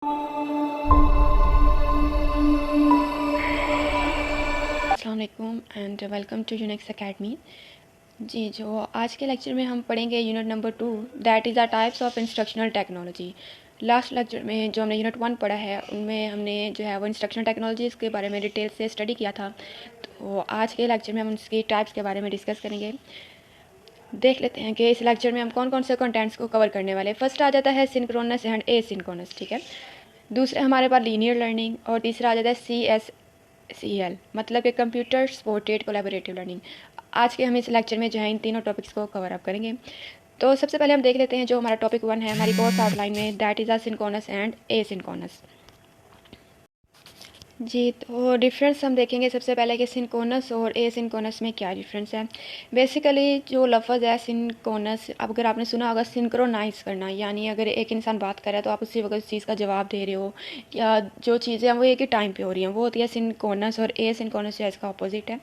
अस्सलाम वालेकुम and welcome to Unix academy. जी, जो आज के लेक्चर में हम पढ़ेंगे unit number 2, that is the types of instructional technology. Last lecture में जो हमने यूनिट 1 पढ़ा है उनमें हमने जो है वो इंस्ट्रक्शनल टेक्नोलॉजीज़ के बारे में डिटेल से स्टडी किया था। तो आज के लेक्चर में हम उसकी टाइप्स के बारे में डिस्कस करेंगे। देख लेते हैं कि इस लेक्चर में हम कौन कौन से कंटेंट्स को कवर करने वाले हैं। फर्स्ट आ जाता है सिंक्रोनस एंड एसिंक्रोनस, ठीक है। दूसरे हमारे पास लीनियर लर्निंग और तीसरा आ जाता है CSCL, मतलब कि कंप्यूटर सपोर्टेड कोलैबोरेटिव लर्निंग। आज के हम इस लेक्चर में जो है इन तीनों टॉपिक्स को कवर अप करेंगे। तो सबसे पहले हम देख लेते हैं जो हमारा टॉपिक 1 है हमारी कोर्स आउटलाइन में, that is synchronous and asynchronous. जी, तो डिफरेंस हम देखेंगे सबसे पहले कि सिंक्रोनस और एसिंक्रोनस में क्या डिफरेंस है। बेसिकली जो लफ्ज़ है सिंक्रोनस, अब अगर आपने सुना होगा सिंक्रोनाइज़ करना, यानी अगर एक इंसान बात कर रहा है तो आप उसी वक्त उस चीज़ का जवाब दे रहे हो, या जो चीज़ें हैं वो एक ही टाइम पे हो रही हैं, वो होती है सिंक्रोनस। और एसिंक्रोनस जो है इसका अपोजिट है।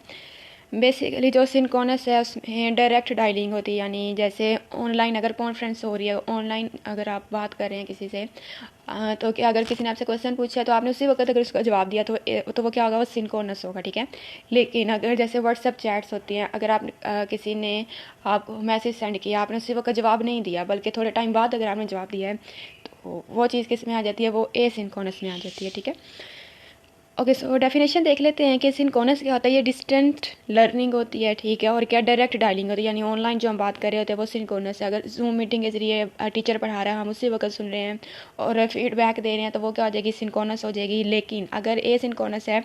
बेसिकली जो सिंक्रोनस है उसमें डायरेक्ट डायलिंग होती है, यानी जैसे ऑनलाइन अगर कॉन्फ्रेंस हो रही है, ऑनलाइन अगर आप बात कर रहे हैं किसी से, तो क्या अगर किसी ने आपसे क्वेश्चन पूछा तो आपने उसी वक्त अगर उसका जवाब दिया तो वो क्या होगा, वो सिंक्रोनस होगा, ठीक है। लेकिन अगर जैसे व्हाट्सएप चैट्स होती हैं, अगर आप किसी ने आपको मैसेज सेंड किया, आपने उसी वक्त जवाब नहीं दिया बल्कि थोड़े टाइम बाद अगर आपने जवाब दिया है, तो वो चीज़ किस में आ जाती है, वो एसिंक्रोनस में आ जाती है, ठीक है। ओके, सो डेफिनेशन देख लेते हैं कि सिंक्रोनस क्या होता है। ये डिस्टेंट लर्निंग होती है, ठीक है। और क्या डायरेक्ट डायलिंग होती है, यानी ऑनलाइन जो हम बात कर रहे होते हैं वो सिंक्रोनस है। अगर जूम मीटिंग के जरिए टीचर पढ़ा रहा है, हम उसी वक्त सुन रहे हैं और फीडबैक दे रहे हैं, तो वो क्या हो जाएगी, सिंक्रोनस हो जाएगी। लेकिन अगर ए सिंक्रोनस है,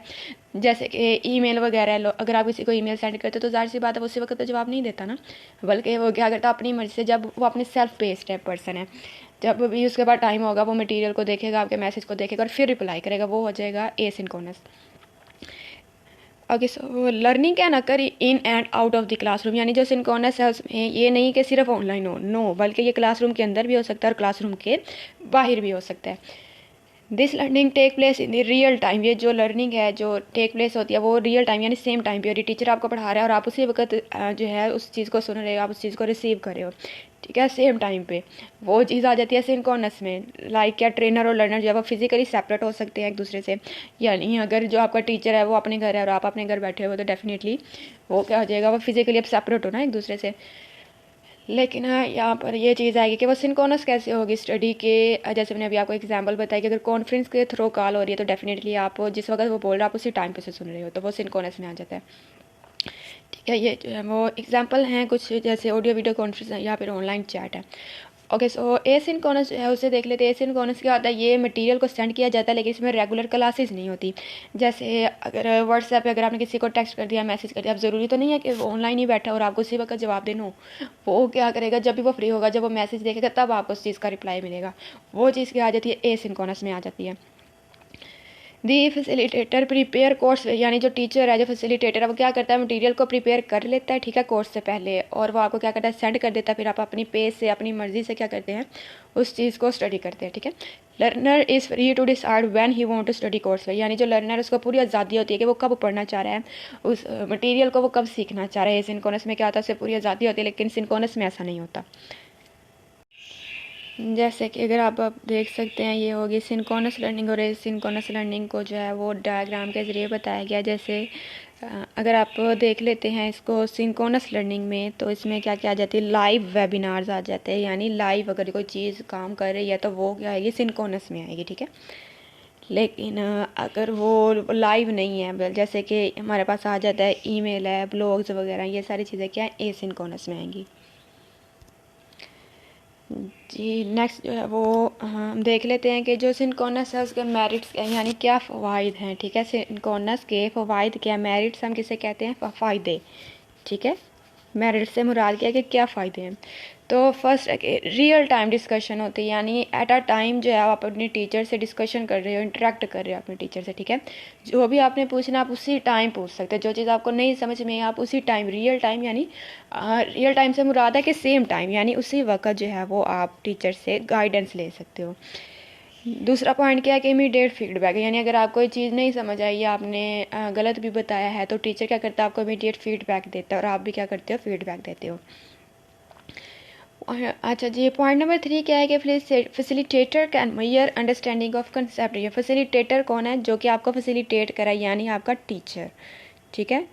जैसे कि ईमेल वगैरह, अगर आप किसी को ईमेल सेंड करते हो तो ज़ाहिर सी बात है वो उसी वक्त तो जवाब नहीं देता ना, बल्कि वो क्या करता है अपनी मर्ज़ी से, जब वो अपने सेल्फ बेस्ड है पर्सन है, जब भी उसके बाद टाइम होगा वो मटेरियल को देखेगा, आपके मैसेज को देखेगा और फिर रिप्लाई करेगा, वो हो जाएगा a synchronous. Okay, so learning can occur in and out of the classroom, यानी जो सिंक्रोनस है उसमें ये नहीं कि सिर्फ ऑनलाइन हो, नो, बल्कि ये क्लासरूम के अंदर भी हो सकता है और क्लासरूम के बाहर भी हो सकता है। This learning take place in the real time, ये जो लर्निंग है जो टेक प्लेस होती है वो रियल टाइम यानी सेम टाइम पे हो रही है। टीचर आपको पढ़ा रहा है और आप उसी वक्त जो है उस चीज़ को सुन रहे हो, आप उस चीज़ को रिसीव कर रहे हो, ठीक है, सेम टाइम पे। वो चीज़ आ जाती है सिंक्रोनस में। लाइक क्या ट्रेनर और लर्नर जो है वो फिजिकली सेपरेट हो सकते हैं एक दूसरे से, यानी अगर जो आपका टीचर है वो अपने घर है और आप अपने घर बैठे हो तो डेफिनेटली वो क्या हो जाएगा, वो फिजिकली अब सेपरेट हो ना एक दूसरे से। लेकिन यहाँ पर ये चीज़ आएगी कि वो सिंक्रोनस कैसे होगी स्टडी के, जैसे मैंने अभी आपको एग्जांपल बताया कि अगर कॉन्फ्रेंस के थ्रू कॉल हो रही है तो डेफिनेटली आप जिस वक्त वो बोल रहा है आप उसी टाइम पे से सुन रहे हो, तो वो सिंक्रोनस में आ जाता है, ठीक है। ये जो है वो एग्जांपल हैं कुछ, जैसे ऑडियो वीडियो कॉन्फ्रेंस है या फिर ऑनलाइन चैट है। ओके, सो एसिंक्रोनस जो है उसे देख लेते हैं। एसिंक्रोनस क्या होता है, ये मटेरियल को सेंड किया जाता है लेकिन इसमें रेगुलर क्लासेस नहीं होती। जैसे अगर व्हाट्सएप पे अगर आपने किसी को टेक्स्ट कर दिया, मैसेज कर दिया, अब ज़रूरी तो नहीं है कि वो ऑनलाइन ही बैठा और आपको उसी वक्त जवाब देना हो। वो क्या करेगा, जब भी वो फ्री होगा, जब वो मैसेज देखेगा तब आपको उस चीज़ का रिप्लाई मिलेगा। वो चीज़ क्या आ जाती है, एसिंक्रोनस में आ जाती है। दी फैसिलिटेटर प्रिपेयर कोर्स, यानी जो टीचर है, जो फैसिलिटेटर है, वो क्या करता है, मटेरियल को प्रिपेयर कर लेता है, ठीक है, कोर्स से पहले, और वो आपको क्या करता है, सेंड कर देता है। फिर आप अपनी पेज से अपनी मर्जी से क्या करते हैं, उस चीज़ को स्टडी करते हैं, ठीक है। Learner is free to decide when he want to study course, यानी जो लर्नर उसको पूरी आज़ादी होती है कि वो कब पढ़ना चाह रहा है, उस मटीरियल को वो कब सीखना चाह रहा है। सिंक्रोनस में क्या होता है, उससे पूरी आज़ादी होती है, लेकिन सिंक्रोनस में ऐसा नहीं होता। जैसे कि अगर आप देख सकते हैं, ये होगी सिंक्रोनस लर्निंग, और एसिंक्रोनस लर्निंग को जो है वो डायग्राम के ज़रिए बताया गया। जैसे अगर आप देख लेते हैं इसको सिंक्रोनस लर्निंग में, तो इसमें क्या क्या आ जाती है, लाइव वेबिनार्स आ जाते हैं, यानी लाइव अगर कोई चीज़ काम कर रही है तो वो क्या आएगी, सिंक्रोनस में आएगी, ठीक है। लेकिन अगर वो लाइव नहीं है, जैसे कि हमारे पास आ जाता है ईमेल है, ब्लॉग्स वगैरह, ये सारी चीज़ें क्या है, एसिंक्रोनस में आएंगी। जी, नेक्स्ट जो है वो हम देख लेते हैं कि जो सिंक्रोनस है उसके मेरिट्स क्या हैं, यानी क्या फ़वाइद हैं, ठीक है। सिंक्रोनस के फ़वाइद क्या, मेरिट्स हम किसे कहते हैं, फ़ायदे, ठीक है। मेरिट से मुराद क्या है कि क्या फ़ायदे हैं। तो फर्स्ट है कि रियल टाइम डिस्कशन होती है, यानी एट अ टाइम जो है आप अपने टीचर से डिस्कशन कर रहे हो, इंटरेक्ट कर रहे हो अपने टीचर से, ठीक है। जो भी आपने पूछना आप उसी टाइम पूछ सकते हो, जो चीज़ आपको नहीं समझ में आप उसी टाइम, रियल टाइम, यानी रियल टाइम से मुराद है कि सेम टाइम, यानी उसी वक्त जो है वो आप टीचर से गाइडेंस ले सकते हो। दूसरा पॉइंट क्या है कि इमीडिएट फीडबैक, यानी अगर आपको कोई चीज़ नहीं समझ आई या आपने गलत भी बताया है तो टीचर क्या करता है, आपको इमीडिएट फीडबैक देता है और आप भी क्या करते हो, फीडबैक देते हो। अच्छा जी, पॉइंट नंबर 3 क्या है कि facilitator can measure understanding of concept. ये फैसिलिटेटर कौन है? जो कि आपको फैसिलिटेट कराए, यानी आपका टीचर। ठीक है,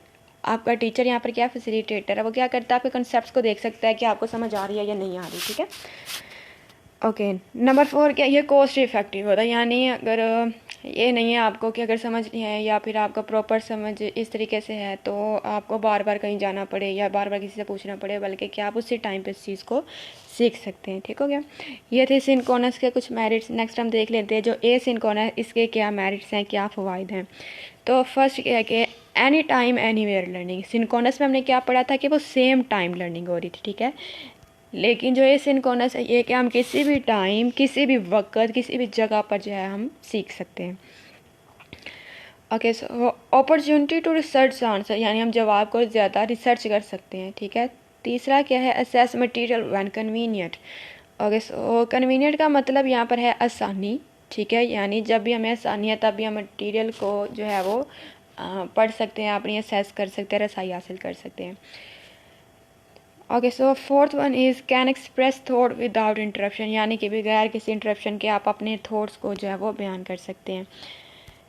आपका टीचर यहाँ पर क्या फैसिलिटेटर है, वो क्या करता है, आपके कंसेप्ट को देख सकता है कि आपको समझ आ रही है या नहीं आ रही। ठीक है, ओके। नंबर 4 क्या, ये कॉस्ट इफेक्टिव होता है, यानी अगर ये नहीं है आपको कि अगर समझ नहीं है या फिर आपका प्रॉपर समझ इस तरीके से है तो आपको बार बार कहीं जाना पड़े या बार बार किसी से पूछना पड़े, बल्कि क्या आप उसी टाइम पे इस चीज़ को सीख सकते हैं। ठीक हो गया, ये थे सिंक्रोनस के कुछ मेरिट्स। नेक्स्ट हम देख लेते हैं जो ए सिंक्रोनस, इसके क्या मेरिट्स हैं, क्या फ़वाइद हैं। तो फर्स्ट क्या है कि any time anywhere learning. Synchronous में हमने क्या पढ़ा था कि वो सेम टाइम लर्निंग हो रही थी। ठीक है, लेकिन जो ये सिंक्रोनस है ये कि हम किसी भी टाइम, किसी भी वक्त, किसी भी जगह पर जो है हम सीख सकते हैं। Okay, so opportunity to research answer, यानी हम जवाब को ज़्यादा रिसर्च कर सकते हैं। ठीक है, तीसरा क्या है, assess material when convenient. Okay, so convenient का मतलब यहाँ पर है आसानी। ठीक है, यानी जब भी हमें आसानी है तब भी हम मटेरियल को जो है वो पढ़ सकते हैं, अपनी असेस कर सकते हैं, रसाई हासिल कर सकते हैं। Okay, so fourth one is can express thought without interruption, यानी कि बगैर किसी इंटरप्शन के आप अपने थॉट्स को जो है वो बयान कर सकते हैं।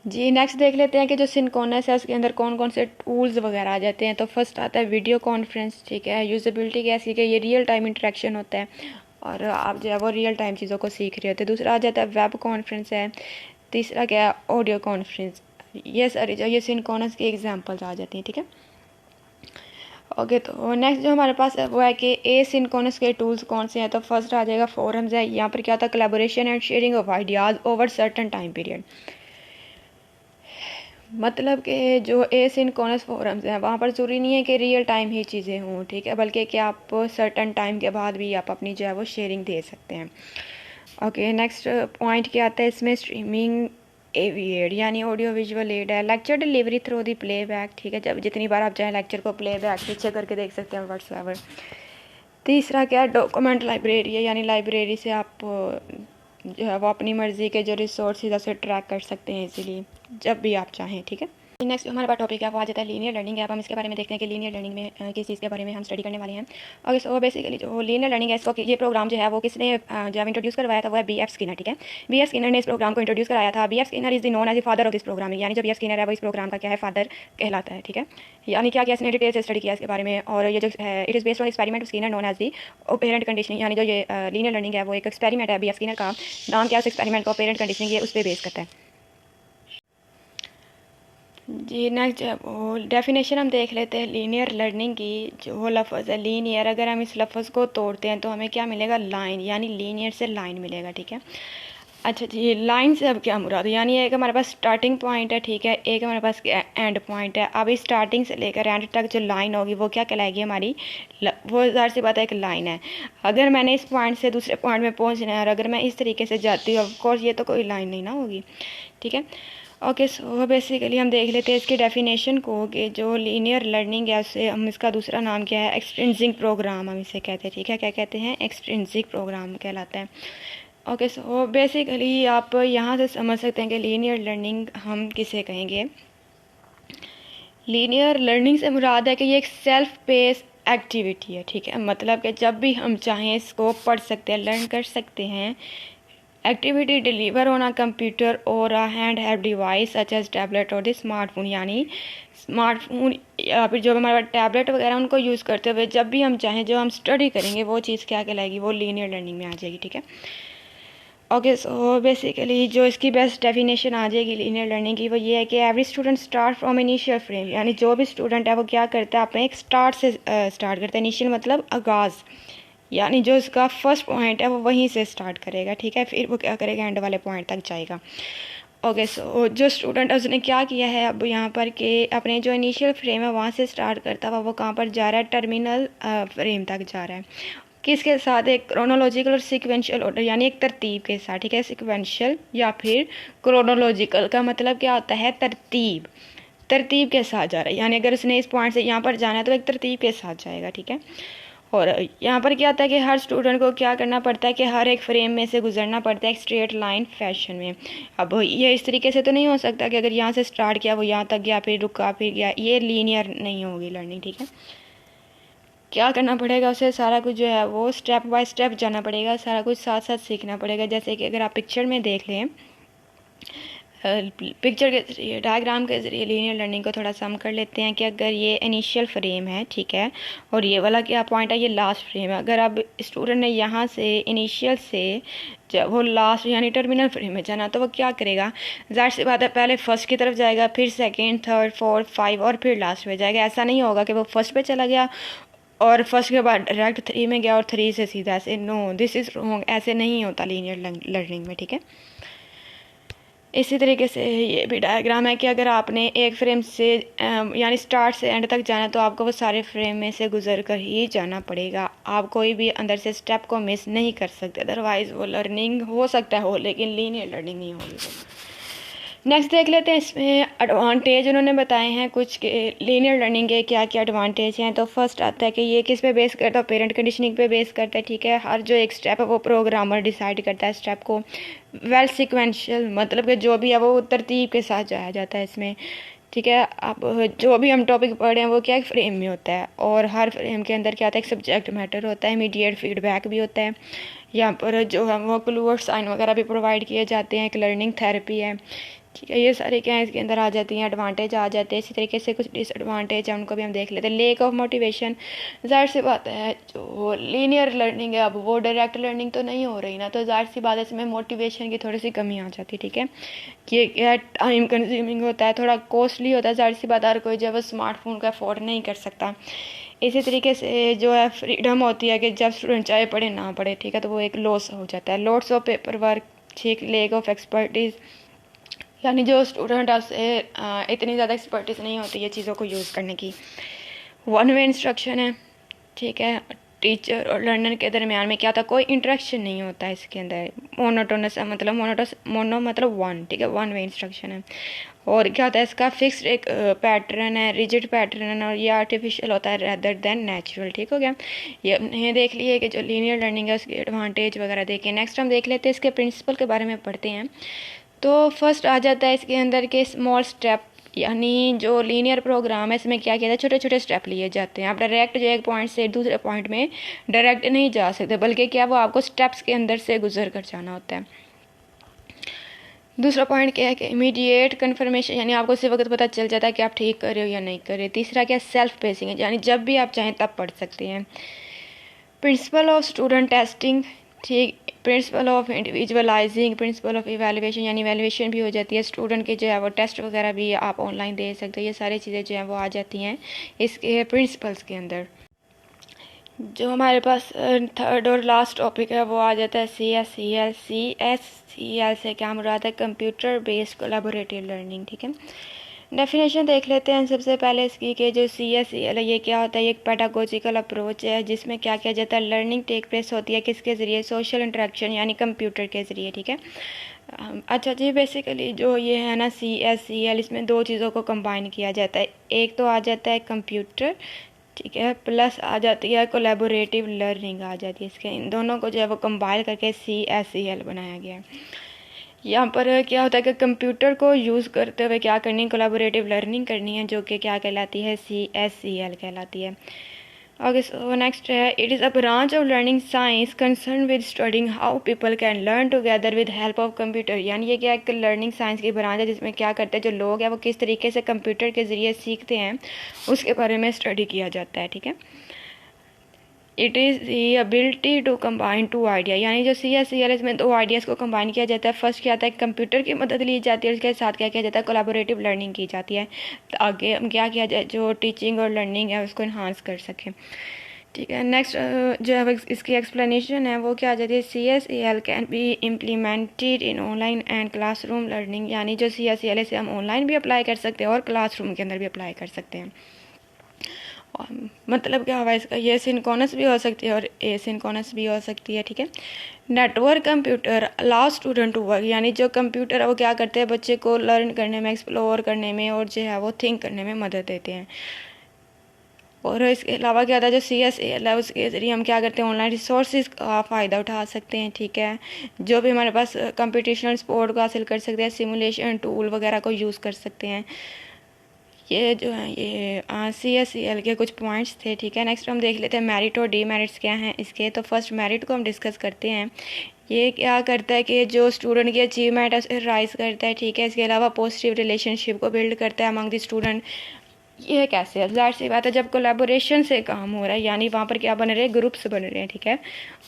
जी, नेक्स्ट देख लेते हैं कि जो सिंक्रोनस है उसके अंदर कौन कौन से टूल्स वगैरह आ जाते हैं। तो फर्स्ट आता है वीडियो कॉन्फ्रेंस। ठीक है, यूजेबिलिटी कैसी कि ये रियल टाइम इंटरेक्शन होता है और आप जो है वो रियल टाइम चीज़ों को सीख रहे होते हैं। दूसरा आ जाता है वेब कॉन्फ्रेंस है। तीसरा क्या है, ऑडियो कॉन्फ्रेंस। ये सारी जो ये सिंक्रोनस की एग्जाम्पल्स आ जाती हैं। ठीक है, ओके। तो नेक्स्ट जो हमारे पास है वो है कि ए सिंक्रोनस के टूल्स कौन से हैं। तो फर्स्ट आ जाएगा फोरम्स है। यहाँ पर क्या होता है, collaboration and sharing of ideas over certain time period. मतलब कि जो ए सिंक्रोनस फोरम्स हैं वहाँ पर ज़रूरी नहीं है कि रियल टाइम ही चीज़ें हों। ठीक है, बल्कि कि आप सर्टन टाइम के बाद भी आप अपनी जो है वो शेयरिंग दे सकते हैं। ओके, नेक्स्ट पॉइंट क्या आता है इसमें, स्ट्रीमिंग एड, यानी ऑडियो विजुअल एड है। Lecture delivery through the playback. ठीक है, जब जितनी बार आप चाहें लेक्चर को प्लेबैक पीछे करके देख सकते हैं व्हाट्सएवर। तीसरा क्या है, डॉक्यूमेंट लाइब्रेरी है, यानी लाइब्रेरी से आप जो है वो अपनी मर्ज़ी के जो रिसोर्सेज से ट्रैक कर सकते हैं इजीली जब भी आप चाहें। ठीक है, नेक्स्ट हमारे पास टॉपिक है वो आ जाता है लीनियर लर्निंग है। अब हम इसके बारे में देखते हैं कि लीनियर लर्निंग में किस चीज़ के बारे में हम स्टडी करने वाले हैं। और सो बेसिकली जो लीनियर लर्निंग है इसको, ये प्रोग्राम जो है वो किसने जब इंट्रोड्यूस करवाया था वो है बी एफ स्किनर। ठीक है, बी एफ स्किनर ने इस प्रोग्राम को इंट्रोड्यूस कराया था। B F Skinner is the known as the father of this programming, यानी जो बी एफ स्किनर है वो इस प्रोग्राम का क्या है, फादर कहलाता है। ठीक है, यानी क्या इसने डिटेल से स्टडी किया इसके बारे में। और ये जो है it is based on experiment Skinner known as the operant conditioning, यानी जो ये लीनियर लर्निंग है वो एक एक्सपेरिमेंट है। बी एफ स्किनर का नाम क्या है उस एक्सपेरिमेंट का, पेरेंट कंडीशनिंग, ये उस पर बेस करता है। जी, नेक्स्ट वो डेफिनेशन हम देख लेते हैं लीनियर लर्निंग की। जो लफ्ज़ है लीनियर, अगर हम इस लफ्ज़ को तोड़ते हैं तो हमें क्या मिलेगा, लाइन, यानी लीनियर से लाइन मिलेगा। ठीक है, अच्छा जी, लाइन से अब क्या मुराद है, यानी एक हमारे पास स्टार्टिंग पॉइंट है। ठीक है, एक हमारे पास एंड पॉइंट है। अब इस स्टार्टिंग से लेकर एंड तक जो लाइन होगी वो क्या कहलाएगी हमारी, वो ज़ाहिर सी बात है एक लाइन है। अगर मैंने इस पॉइंट से दूसरे पॉइंट में पहुंचना है और अगर मैं इस तरीके से जाती हूँ, ऑफकोर्स ये तो कोई लाइन नहीं ना होगी। ठीक है, ओके। सो बेसिकली हम देख लेते हैं इसकी डेफिनेशन को कि जो लीनियर लर्निंग है उससे हम, इसका दूसरा नाम क्या है, एक्सट्रिंसिक प्रोग्राम हम इसे कहते हैं। ठीक है, क्या कहते हैं, एक्सट्रिंसिक प्रोग्राम कहलाता है। ओके, सो बेसिकली आप यहाँ से समझ सकते हैं कि लीनियर लर्निंग हम किसे कहेंगे। लीनियर लर्निंग से मुराद है कि ये एक सेल्फ पेस एक्टिविटी है। ठीक है, मतलब कि जब भी हम चाहें इसको पढ़ सकते हैं, लर्न कर सकते हैं। Activity deliver on a computer और a hand held device such as tablet और द स्मार्टफोन, यानी स्मार्टफोन या फिर जो हमारा टैबलेट वगैरह उनको यूज़ करते हुए जब भी हम चाहें जो हम स्टडी करेंगे वो चीज़ क्या कहलाएगी, वो लीनियर लर्निंग में आ जाएगी। ठीक है, ओके। सो बेसिकली जो इसकी बेस्ट डेफिनेशन आ जाएगी लीनियर लर्निंग की वो ये है कि every student start from initial frame, यानी जो भी स्टूडेंट है वो क्या करता है, अपने एक स्टार्ट से स्टार्ट करता है। इनिशियल मतलब आगाज़, यानी जो इसका फर्स्ट पॉइंट है वो वहीं से स्टार्ट करेगा। ठीक है, फिर वो क्या करेगा, एंड वाले पॉइंट तक जाएगा। ओके, सो जो स्टूडेंट है उसने क्या किया है अब यहाँ पर कि अपने जो इनिशियल फ्रेम है वहाँ से स्टार्ट करता हुआ वो कहाँ पर जा रहा है, टर्मिनल फ्रेम तक जा रहा है। किसके साथ, एक क्रोनोलॉजिकल और सिक्वेंशियल ऑर्डर, यानी एक तरतीब के साथ। ठीक है, सिक्वेंशियल या फिर क्रोनोलॉजिकल का मतलब क्या होता है, तरतीब, तरतीब के साथ जा रहा है। यानी अगर उसने इस पॉइंट से यहाँ पर जाना है तो एक तरतीब के साथ जाएगा। ठीक है, और यहाँ पर क्या होता है कि हर स्टूडेंट को क्या करना पड़ता है कि हर एक फ्रेम में से गुजरना पड़ता है एक स्ट्रेट लाइन फैशन में। अब ये इस तरीके से तो नहीं हो सकता कि अगर यहाँ से स्टार्ट किया वो यहाँ तक गया फिर रुका फिर गया, ये लीनियर नहीं होगी लर्निंग। ठीक है, क्या करना पड़ेगा, उसे सारा कुछ जो है वो स्टेप बाय स्टेप जाना पड़ेगा, सारा कुछ साथ साथ सीखना पड़ेगा। जैसे कि अगर आप पिक्चर में देख लें, पिक्चर के जरिए, डायग्राम के ज़रिए लीनियर लर्निंग को थोड़ा सा हम कर लेते हैं कि अगर ये इनिशियल फ्रेम है, ठीक है, और ये वाला क्या पॉइंट है, ये लास्ट फ्रेम है। अगर अब स्टूडेंट ने यहाँ से इनिशियल से जब वो लास्ट यानी टर्मिनल फ्रेम में जाना, तो वो क्या करेगा, ज़ाहिर सी बात है पहले फर्स्ट की तरफ जाएगा, फिर सेकेंड, थर्ड, फोर्थ, 5 और फिर लास्ट में जाएगा। ऐसा नहीं होगा कि वो फर्स्ट पे चला गया और फर्स्ट के बाद डायरेक्ट 3 में गया और 3 से सीधा, ऐसे नो, दिस इज़ रॉन्ग, ऐसे नहीं होता लीनियर लर्निंग में, ठीक है। इसी तरीके से ये भी डायग्राम है कि अगर आपने एक फ्रेम से यानी स्टार्ट से एंड तक जाना, तो आपको वो सारे फ्रेम में से गुजर कर ही जाना पड़ेगा। आप कोई भी अंदर से स्टेप को मिस नहीं कर सकते, अदरवाइज़ वो लर्निंग हो सकता है हो, लेकिन लीनियर लर्निंग नहीं होगी। नेक्स्ट देख लेते हैं, इसमें एडवांटेज उन्होंने बताए हैं कुछ के लीनियर लर्निंग के क्या क्या एडवांटेज हैं। तो फर्स्ट आता है कि ये किस पे बेस करता है, पेरेंट कंडीशनिंग पे बेस करता है, ठीक है। हर जो एक स्टेप है वो प्रोग्रामर डिसाइड करता है स्टेप को। वेल सिक्वेंशियल, मतलब कि जो भी है वो तरतीब के साथ जाया जाता है इसमें, ठीक है। अब जो भी हम टॉपिक पढ़ रहे हैं वो क्या है, फ्रेम में होता है, और हर फ्रेम के अंदर क्या होता है, एक सब्जेक्ट मैटर होता है, इमीडिएट फीडबैक भी होता है। यहाँ पर जो है वो क्लू और साइन वगैरह भी प्रोवाइड किए जाते हैं, एक लर्निंग थेरेपी है, ठीक है। ये सारे क्या है इसके अंदर आ जाती हैं, एडवांटेज आ जाते हैं। इसी तरीके से कुछ डिसएडवांटेज है, उनको भी हम देख लेते हैं। लेक ऑफ मोटिवेशन, ज़ाहिर सी बात है जो लीनियर लर्निंग है अब वो डायरेक्ट लर्निंग तो नहीं हो रही ना, तो ज़ाहिर सी बात है इसमें मोटिवेशन की थोड़ी सी कमी आ जाती है, ठीक है। कि क्या टाइम कंज्यूमिंग होता है, थोड़ा कॉस्टली होता है, ज़ाहिर सी बात हर कोई जो है स्मार्टफोन का अफोर्ड नहीं कर सकता। इसी तरीके से जो है फ्रीडम होती है कि जब स्टूडेंट चाहे पढ़े ना पढ़े, ठीक है, तो वो एक लॉस हो जाता है। लॉट्स ऑफ पेपर वर्क, ठीक, लेक ऑफ एक्सपर्टीज़, यानी जो स्टूडेंट है उससे इतनी ज़्यादा एक्सपर्टीज नहीं होती है चीज़ों को यूज़ करने की। वन वे इंस्ट्रक्शन है, ठीक है, टीचर और लर्नर के दरमियान में क्या था, कोई इंटरेक्शन नहीं होता है इसके अंदर। मोनोटोनस मतलब मोनो मतलब वन, ठीक है, वन वे इंस्ट्रक्शन है। और क्या होता है इसका फिक्स्ड एक पैटर्न है, रिजिड पैटर्न है, और ये आर्टिफिशियल होता है रेदर देन नेचुरल, ठीक हो गया। ये देख लिए कि जो लीनियर लर्निंग है उसके एडवांटेज वगैरह देखें। नेक्स्ट हम देख लेते हैं इसके प्रिंसिपल के बारे में पढ़ते हैं। तो फर्स्ट आ जाता है इसके अंदर के स्मॉल स्टेप, यानी जो लीनियर प्रोग्राम है इसमें क्या किया जाता है, छोटे छोटे स्टेप लिए जाते हैं। आप डायरेक्ट जो एक पॉइंट से दूसरे पॉइंट में डायरेक्ट नहीं जा सकते, बल्कि क्या वो आपको स्टेप्स के अंदर से गुजर कर जाना होता है। दूसरा पॉइंट क्या है कि इमीडिएट कन्फर्मेशन, यानी आपको उसी वक्त पता चल जाता है कि आप ठीक कर रहे हो या नहीं कर रहे। तीसरा क्या, सेल्फ पेसिंग है, यानी जब भी आप चाहें तब पढ़ सकते हैं। प्रिंसिपल ऑफ स्टूडेंट टेस्टिंग, ठीक, principle of individualising, principle of evaluation, यानी इवैल्यूएशन भी हो जाती है। स्टूडेंट के जो है वो टेस्ट वगैरह भी आप ऑनलाइन दे सकते हो। ये सारी चीज़ें जो हैं वो आ जाती हैं इसके प्रिंसिपल्स के अंदर। जो हमारे पास थर्ड और लास्ट टॉपिक है वो आ जाता है CSCL। CSCL से क्या मुराद है, कंप्यूटर बेस्ड कोलैबोरेटिव लर्निंग, ठीक है। डेफिनेशन देख लेते हैं सबसे पहले इसकी कि जो CSCL है ये क्या होता है, ये एक पेडागोजिकल अप्रोच है जिसमें क्या किया जाता है, लर्निंग टेक प्लेस होती है किसके ज़रिए, सोशल इंटरेक्शन यानी कंप्यूटर के ज़रिए, ठीक है। अच्छा जी, बेसिकली जो ये है ना CSCL, इसमें दो चीज़ों को कंबाइन किया जाता है। एक तो आ जाता है कंप्यूटर, ठीक है, प्लस आ जाती है कोलैबोरेटिव लर्निंग आ जाती है इसके। इन दोनों को जो है वो कंबाइन करके CSCL बनाया गया है। यहाँ पर क्या होता है कि कंप्यूटर को यूज़ करते हुए क्या करनी है, कोलैबोरेटिव लर्निंग करनी है, जो कि क्या कहलाती है, CSCL कहलाती है। ओके, सो नेक्स्ट है, it is a branch of learning science concern with studying how people can learn together with help of computer. यानी ये क्या एक लर्निंग साइंस की ब्रांच है जिसमें क्या करते हैं जो लोग हैं वो किस तरीके से कंप्यूटर के ज़रिए सीखते हैं उसके बारे में स्टडी किया जाता है, ठीक है। It is the ability to combine two idea, यानी जो CSCL इसमें दो आइडियाज़ को कंबाइन किया जाता है। फर्स्ट क्या आता है, कंप्यूटर की मदद ली जाती है, उसके साथ क्या किया जाता है, कोलैबोरेटिव लर्निंग की जाती है, आगे हम क्या किया जाए जो टीचिंग और लर्निंग है उसको इन्हांस कर सकें, ठीक है। नेक्स्ट जो है इसकी एक्सप्लेनेशन है वो क्या आ जाती है, CSCL can be implemented in online and classroom learning, यानी जो CSCL है इसे हम ऑनलाइन भी अप्लाई कर सकते हैं और क्लासरूम के अंदर भी अप्लाई कर सकते हैं। मतलब क्या हुआ इसका, ये सिंक्रोनस भी हो सकती है और एसिंक्रोनस भी हो सकती है, ठीक है। Network computer allow student to work, यानी जो कंप्यूटर है वो क्या करते हैं, बच्चे को लर्न करने में, एक्सप्लोर करने में और जो है वो थिंक करने में मदद देते हैं। और इसके अलावा क्या था, जो CSCL है उसके ज़रिए हम क्या करते हैं, ऑनलाइन रिसोर्सेज का फ़ायदा उठा सकते हैं, ठीक है। जो भी हमारे पास कंपटीशनल स्पोर्ट को हासिल कर सकते हैं, सिमुलेशन टूल वगैरह को यूज़ कर सकते हैं। ये जो है ये CSEL के कुछ पॉइंट्स थे, ठीक है। नेक्स्ट हम देख लेते हैं मेरिट और डीमेरिट्स क्या हैं इसके। तो फर्स्ट मेरिट को हम डिस्कस करते हैं। ये क्या करता है कि जो स्टूडेंट की अचीवमेंट है उसे राइज करता है, ठीक है। इसके अलावा पॉजिटिव रिलेशनशिप को बिल्ड करता है अमंग द स्टूडेंट। ये कैसे है? जाहिर सी बात है, जब कोलैबोरेशन से काम हो रहा है, यानी वहाँ पर क्या बन रहे हैं, ग्रुप्स बन रहे हैं, ठीक है।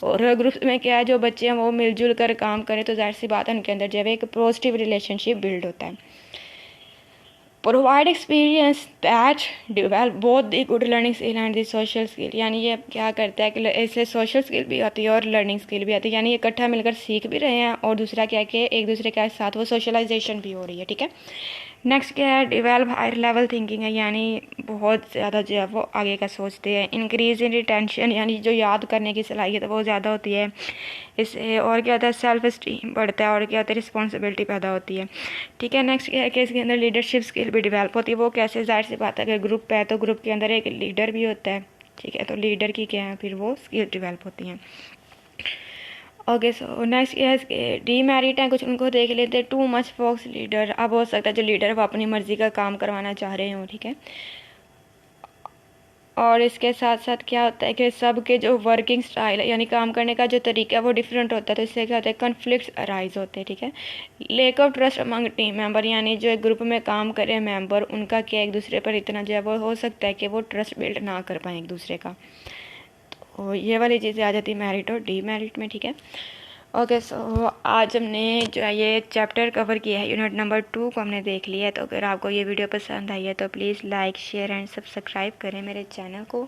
और ग्रुप्स में क्या है, जो बच्चे हैं वो मिलजुल कर काम करें, तो जाहिर सी बात है उनके अंदर जो है एक पॉजिटिव रिलेशनशिप बिल्ड होता है। Provide experience that develop both the good learning skill and the social skill, यानी ये क्या करता है कि इसलिए सोशल स्किल भी आती है और लर्निंग स्किल भी आती है, यानी ये इकट्ठा मिलकर सीख भी रहे हैं और दूसरा क्या कि एक दूसरे के साथ वो सोशलाइजेशन भी हो रही है, ठीक है। नेक्स्ट क्या है, डिवेल्प हायर लेवल थिंकिंग है, यानी बहुत ज़्यादा जो है वो आगे का सोचते हैं। इंक्रीज इन रिटेंशन, यानी जो याद करने की सलाहियत वो ज़्यादा होती है इससे। और क्या होता है, सेल्फ स्टीम बढ़ता है। और क्या होता है, रिस्पॉन्सिबिलिटी पैदा होती है, ठीक है। नेक्स्ट क्या है कि इसके अंदर लीडरशिप स्किल भी डेवलप होती है। वो कैसे? जाहिर सी बात है, अगर ग्रुप है तो ग्रुप के अंदर एक लीडर भी होता है, ठीक है। तो लीडर की क्या है फिर वो स्किल डेवलप होती हैं। ओके, सो नेक्स्ट ये डीमेरिट हैं कुछ, उनको देख लेते हैं। टू मच फोक्स लीडर, अब हो सकता है जो लीडर है वो अपनी मर्जी का काम करवाना चाह रहे हो, ठीक है। और इसके साथ साथ क्या होता है कि सबके जो वर्किंग स्टाइल है, यानी काम करने का जो तरीका है वो डिफरेंट होता है, तो इससे क्या होता है, कन्फ्लिक्ट्स अराइज होते हैं, ठीक है। Lake of trust among team member, यानी जो एक ग्रुप में काम करे मेंबर, उनका क्या एक दूसरे पर इतना जो है वो हो सकता है कि वो ट्रस्ट बिल्ड ना कर पाए एक दूसरे का। तो ये वाली चीज़ें आ जाती है मेरिट और डीमेरिट में, ठीक है। ओके, सो आज हमने जो है ये चैप्टर कवर किया है, यूनिट नंबर 2 को हमने देख लिया है। तो अगर आपको ये वीडियो पसंद आई है तो please like share and subscribe करें मेरे चैनल को।